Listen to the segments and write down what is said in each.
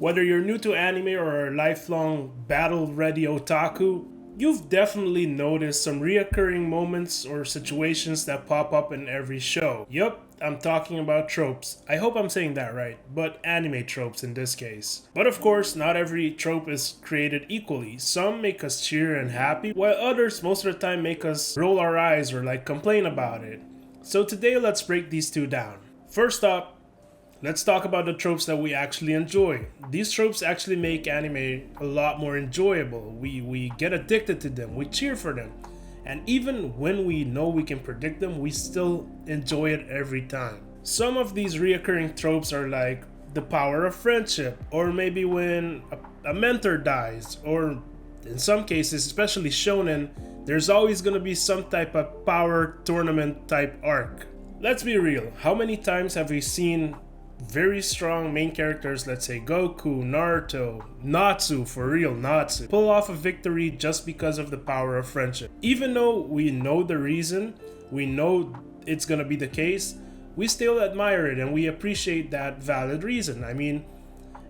Whether you're new to anime or a lifelong battle-ready otaku, you've definitely noticed some reoccurring moments or situations that pop up in every show. Yup, I'm talking about tropes. I hope I'm saying that right, but anime tropes in this case. But of course, not every trope is created equally. Some make us cheer and happy, while others most of the time make us roll our eyes or complain about it. So today let's break these two down. First up, let's talk about the tropes that we actually enjoy. These tropes actually make anime a lot more enjoyable. We get addicted to them, we cheer for them. And even when we know we can predict them, we still enjoy it every time. Some of these reoccurring tropes are like the power of friendship, or maybe when a mentor dies, or in some cases, especially shonen, there's always going to be some type of power tournament type arc. Let's be real, how many times have we seen very strong main characters, let's say Goku, Naruto, Natsu, for real, Natsu, pull off a victory just because of the power of friendship? Even though we know the reason, we know it's gonna be the case, we still admire it and we appreciate that valid reason. I mean,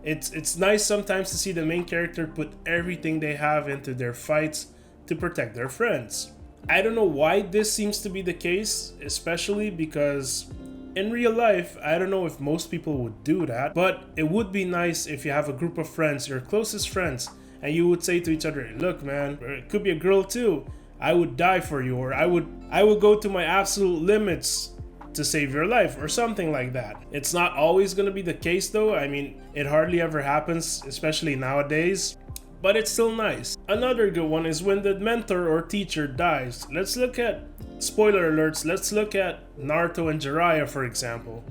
it's nice sometimes to see the main character put everything they have into their fights to protect their friends. I don't know why this seems to be the case, especially because in real life, I don't know if most people would do that, but it would be nice if you have a group of friends, your closest friends, and you would say to each other, look man, it could be a girl too, I would die for you, or I would go to my absolute limits to save your life, or something like that. It's not always going to be the case though. I mean, it hardly ever happens, especially nowadays, but it's still nice. Another good one is when the mentor or teacher dies. Let's look at, spoiler alerts, let's look at Naruto and Jiraiya, for example.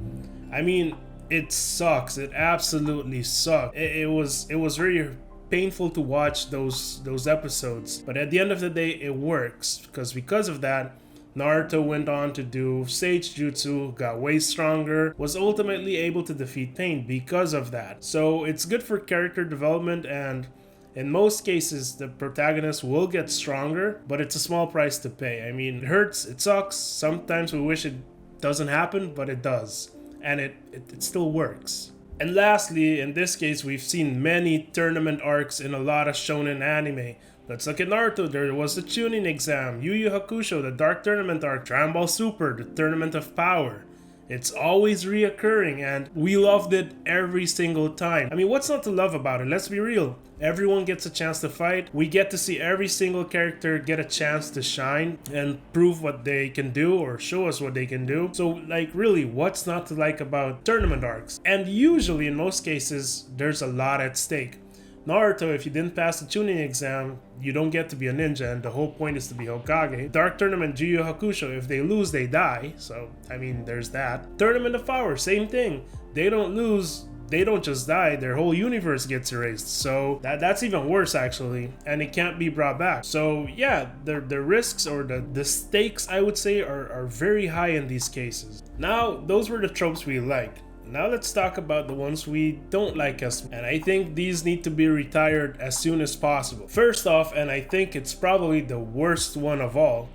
I mean, it sucks. It absolutely sucked. It was very painful to watch those episodes. But at the end of the day, it works. Because of that, Naruto went on to do Sage Jutsu, got way stronger, was ultimately able to defeat Pain because of that. So it's good for character development, and in most cases, the protagonist will get stronger, but it's a small price to pay. I mean, it hurts, it sucks. Sometimes we wish it doesn't happen, but it does. And it still works. And lastly, in this case, we've seen many tournament arcs in a lot of shonen anime. Let's look at Naruto. There was the Chunin exam, Yu Yu Hakusho, the Dark Tournament arc, Dragon Ball Super, the Tournament of Power. It's always reoccurring and we loved it every single time. I mean, what's not to love about it? Let's be real. Everyone gets a chance to fight. We get to see every single character get a chance to shine and prove what they can do, or show us what they can do. So really, what's not to like about tournament arcs? And usually in most cases, there's a lot at stake. Naruto, if you didn't pass the Chunin exam, you don't get to be a ninja, and the whole point is to be Hokage. Dark Tournament, Yu Yu Hakusho, if they lose, they die. So, I mean, there's that. Tournament of Power, same thing. They don't lose, they don't just die, their whole universe gets erased. So, that's even worse, actually, and it can't be brought back. So, yeah, the risks, or the stakes, I would say, are very high in these cases. Now, those were the tropes we liked. Now let's talk about the ones we don't like as much, and I think these need to be retired as soon as possible. First off, and I think it's probably the worst one of all,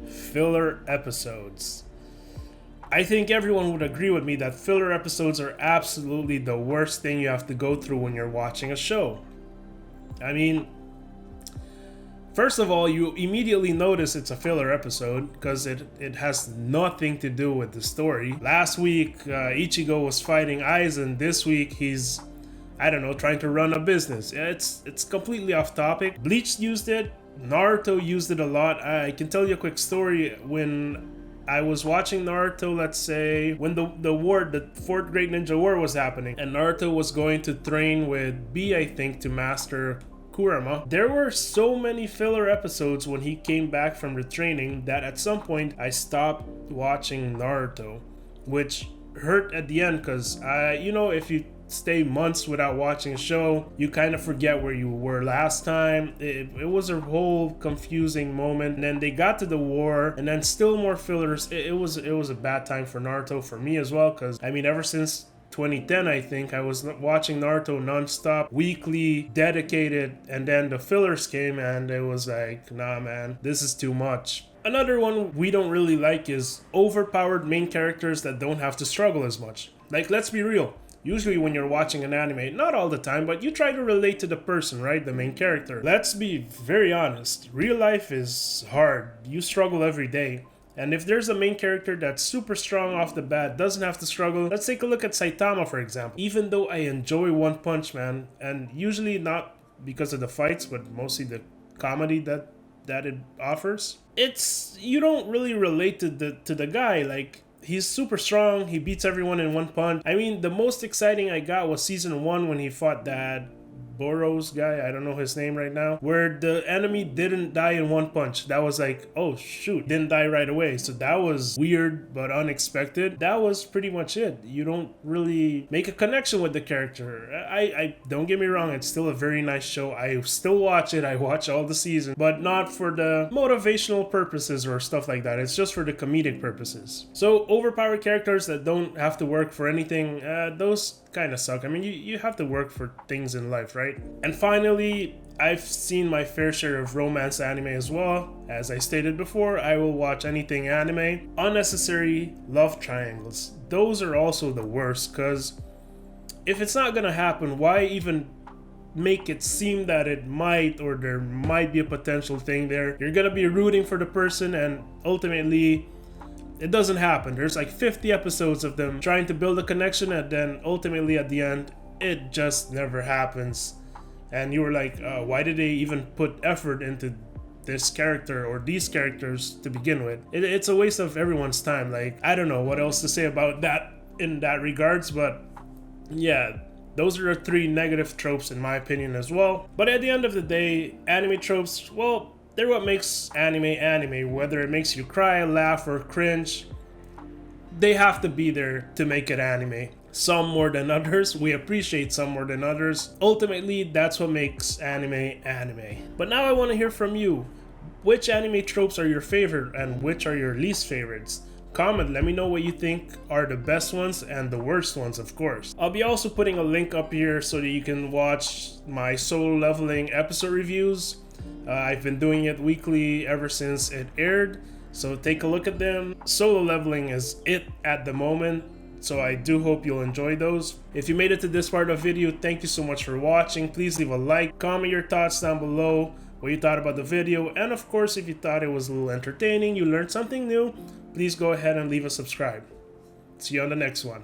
filler episodes. I think everyone would agree with me that filler episodes are absolutely the worst thing you have to go through when you're watching a show. I mean, first of all, you immediately notice it's a filler episode because it has nothing to do with the story. Last week, Ichigo was fighting Aizen. This week, he's, I don't know, trying to run a business. It's completely off topic. Bleach used it. Naruto used it a lot. I can tell you a quick story. When I was watching Naruto, let's say, when the war, the Fourth Great Ninja War was happening, and Naruto was going to train with B, I think, to master Kurama. There were so many filler episodes when he came back from the training that at some point I stopped watching Naruto, which hurt at the end because if you stay months without watching a show, you kind of forget where you were last time. It was a whole confusing moment. And then they got to the war, and then still more fillers. It was a bad time for Naruto, for me as well, because I mean, ever since 2010, I think, I was watching Naruto non-stop, weekly, dedicated, and then the fillers came and it was like, nah man, this is too much. Another one we don't really like is overpowered main characters that don't have to struggle as much. Like, let's be real, Usually when you're watching an anime, not all the time, but you try to relate to the person, right? The main character. Let's be very honest. Real life is hard. You struggle every day. And if there's a main character that's super strong off the bat, doesn't have to struggle, let's take a look at Saitama, for example. Even though I enjoy One Punch Man, and usually not because of the fights, but mostly the comedy that it offers, you don't really relate to the guy. Like, he's super strong, he beats everyone in one punch. I mean, the most exciting I got was season 1 when he fought that Boros guy, I don't know his name right now, where the enemy didn't die in one punch. That was like, oh shoot, didn't die right away. So that was weird but unexpected. That was pretty much it. You don't really make a connection with the character. I don't get me wrong, it's still a very nice show. I still watch it. I watch all the seasons, but not for the motivational purposes or stuff like that. It's just for the comedic purposes. So overpowered characters that don't have to work for anything, those kind of suck. I mean, you have to work for things in life, right? And finally, I've seen my fair share of romance anime as well. As I stated before, I will watch anything anime. Unnecessary love triangles. Those are also the worst, because if it's not gonna happen, why even make it seem that it might, or there might be a potential thing there? You're gonna be rooting for the person, and ultimately it doesn't happen. There's like 50 episodes of them trying to build a connection, and then ultimately at the end, it just never happens. And you were like, why did they even put effort into this character or these characters to begin with? It's a waste of everyone's time. Like, I don't know what else to say about that in that regards, but yeah, those are the 3 negative tropes in my opinion as well. But at the end of the day, anime tropes, well, they're what makes anime. Whether it makes you cry, laugh, or cringe, they have to be there to make it anime. Some more than others. We appreciate some more than others. Ultimately, that's what makes anime anime. But now I want to hear from you. Which anime tropes are your favorite and which are your least favorites? Comment, let me know what you think are the best ones and the worst ones, of course. I'll be also putting a link up here so that you can watch my solo leveling episode reviews. I've been doing it weekly ever since it aired, so take a look at them. Solo leveling is it at the moment, so I do hope you'll enjoy those. If you made it to this part of the video, thank you so much for watching. Please leave a like, comment your thoughts down below, what you thought about the video, and of course, if you thought it was a little entertaining, you learned something new, please go ahead and leave a subscribe. See you on the next one.